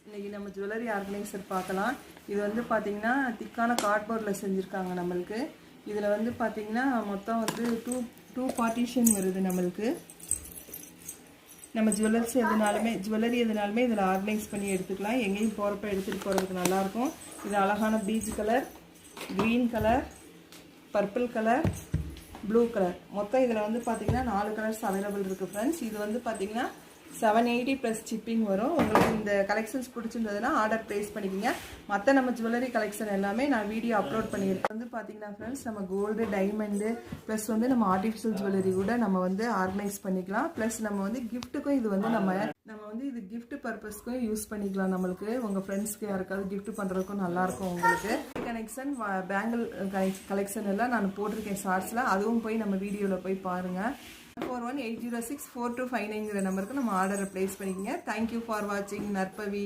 இன்றைக்கி நம்ம jewellery organiser பார்க்கலாம். இது வந்து பார்த்திங்கன்னா திக்கான கார்ட்போர்டில் செஞ்சுருக்காங்க நம்மளுக்கு. இதில் வந்து பார்த்திங்கன்னா மொத்தம் வந்து டூ பார்ட்டிஷன் வருது நம்மளுக்கு. நம்ம ஜுவல்லரி எதுனாலுமே இதில் ஆர்கனைஸ் பண்ணி எடுத்துக்கலாம். எங்கேயும் போகிறப்ப எடுத்துகிட்டு போகிறதுக்கு நல்லாயிருக்கும். இது அழகான peach colour, green colour, purple colour, blue colour, மொத்தம் இதில் வந்து பார்த்திங்கன்னா 4 கலர்ஸ் அவைலபிள் இருக்குது ஃப்ரெண்ட்ஸ். இது வந்து பார்த்திங்கன்னா 780 ப்ளஸ் ஷிப்பிங் வரும். உங்களுக்கு இந்த கலெக்ஷன்ஸ் பிடிச்சிருந்ததுன்னா ஆர்டர் ப்ளேஸ் பண்ணிக்கோங்க. மற்ற நம்ம ஜுவல்லரி கலெக்ஷன் எல்லாமே நான் வீடியோ அப்லோட் பண்ணியிருக்கேன். வந்து பார்த்தீங்கன்னா ஃப்ரெண்ட்ஸ், நம்ம கோல்டு, டைமண்டு ப்ளஸ் வந்து நம்ம ஆர்டிஃபிஷியல் ஜுவல்லரி கூட நம்ம வந்து ஆர்கனைஸ் பண்ணிக்கலாம். ப்ளஸ் நம்ம வந்து கிஃப்ட்டுக்கும் இது வந்து நம்ம வந்து இது கிஃப்ட் பர்பஸ்க்கும் யூஸ் பண்ணிக்கலாம். நம்மளுக்கு உங்கள் ஃப்ரெண்ட்ஸ்க்கு யாருக்காவது கிஃப்ட் பண்ணுறதுக்கும் நல்லாயிருக்கும். உங்களுக்கு கனெக்ஷன், பேங்கிள் கலெக்ஷன் எல்லாம் நான் போட்டிருக்கேன் ஷார்ட்ஸில். அதுவும் போய் நம்ம வீடியோவில் போய் பாருங்கள். 41806425 நம்பருக்கு நம்ம ஆர்டரை ப்ளேஸ் பண்ணிக்கோங்க. தேங்க்யூ ஃபார் வாட்சிங். நற்பவி.